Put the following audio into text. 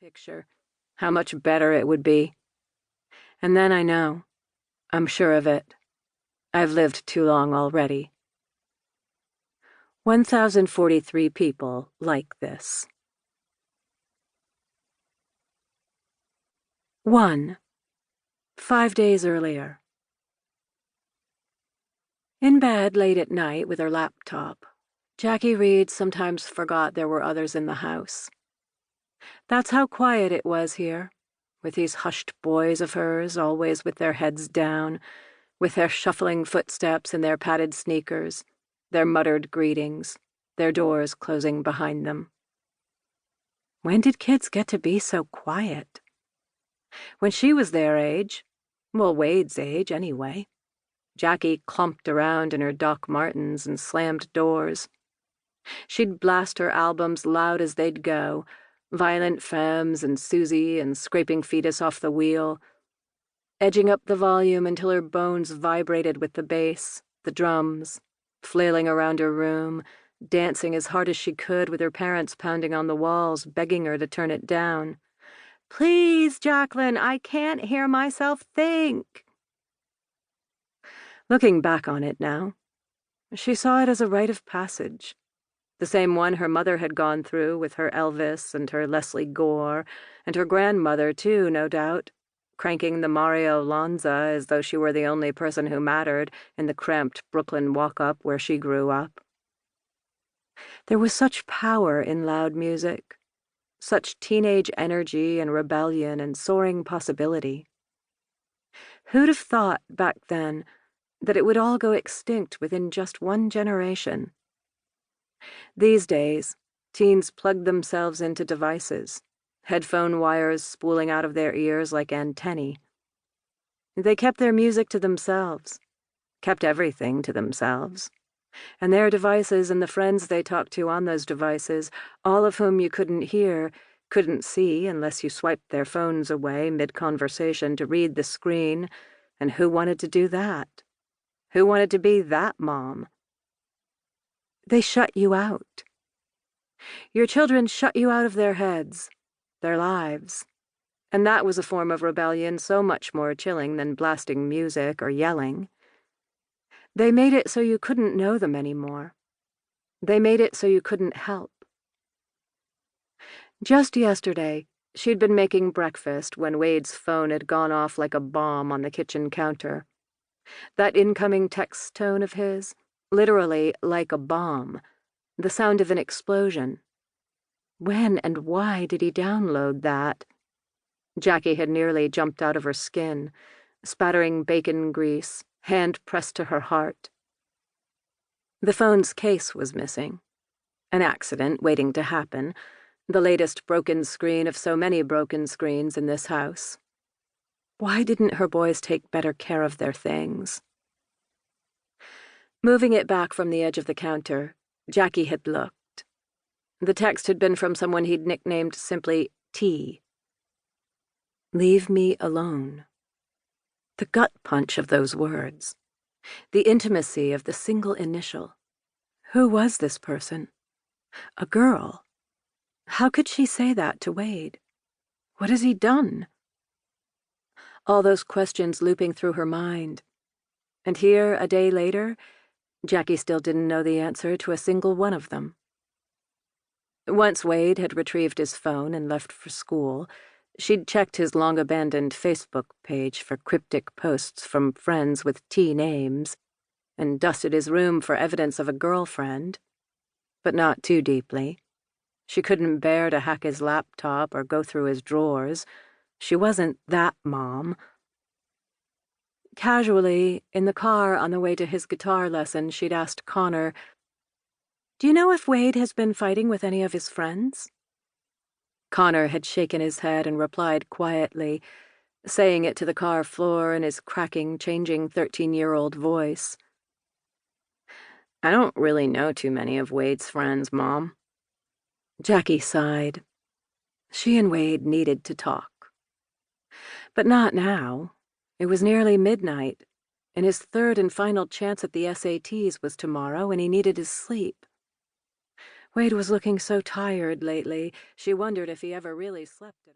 picture, how much better it would be. And then I know. I'm sure of it. I've lived too long already. 1,043 people like this. 1. 5 days earlier. In bed late at night with her laptop, Jackie Reed sometimes forgot there were others in the house. That's how quiet it was here, with these hushed boys of hers, always with their heads down, with their shuffling footsteps in their padded sneakers, their muttered greetings, their doors closing behind them. When did kids get to be so quiet? When she was their age, well, Wade's age anyway, Jackie clumped around in her Doc Martens and slammed doors. She'd blast her albums loud as they'd go, Violent Femmes and Susie and Scraping Fetus Off the Wheel, edging up the volume until her bones vibrated with the bass, the drums, flailing around her room, dancing as hard as she could with her parents pounding on the walls, begging her to turn it down. "Please, Jacqueline, I can't hear myself think." Looking back on it now, she saw it as a rite of passage, the same one her mother had gone through with her Elvis and her Leslie Gore, and her grandmother, too, no doubt, cranking the Mario Lanza as though she were the only person who mattered in the cramped Brooklyn walk-up where she grew up. There was such power in loud music, such teenage energy and rebellion and soaring possibility. Who'd have thought, back then, that it would all go extinct within just one generation? These days, teens plugged themselves into devices, headphone wires spooling out of their ears like antennae. They kept their music to themselves, kept everything to themselves, and their devices and the friends they talked to on those devices, all of whom you couldn't hear, couldn't see unless you swiped their phones away mid-conversation to read the screen, and who wanted to do that? Who wanted to be that mom? They shut you out. Your children shut you out of their heads, their lives, and that was a form of rebellion so much more chilling than blasting music or yelling. They made it so you couldn't know them anymore. They made it so you couldn't help. Just yesterday, she'd been making breakfast when Wade's phone had gone off like a bomb on the kitchen counter. That incoming text tone of his, literally like a bomb, the sound of an explosion. When and why did he download that? Jackie had nearly jumped out of her skin, spattering bacon grease, hand pressed to her heart. The phone's case was missing. An accident waiting to happen, the latest broken screen of so many broken screens in this house. Why didn't her boys take better care of their things? Moving it back from the edge of the counter, Jackie had looked. The text had been from someone he'd nicknamed simply T. Leave me alone. The gut punch of those words. The intimacy of the single initial. Who was this person? A girl. How could she say that to Wade? What has he done? All those questions looping through her mind. And here, a day later, Jackie still didn't know the answer to a single one of them. Once Wade had retrieved his phone and left for school, she'd checked his long-abandoned Facebook page for cryptic posts from friends with T names, and dusted his room for evidence of a girlfriend. But not too deeply. She couldn't bear to hack his laptop or go through his drawers. She wasn't that mom. Casually, in the car on the way to his guitar lesson, she'd asked Connor, "Do you know if Wade has been fighting with any of his friends?" Connor had shaken his head and replied quietly, saying it to the car floor in his cracking, changing 13-year-old voice. "I don't really know too many of Wade's friends, Mom." Jackie sighed. She and Wade needed to talk. But not now. It was nearly midnight, and his third and final chance at the SATs was tomorrow, and he needed his sleep. Wade was looking so tired lately, she wondered if he ever really slept at all.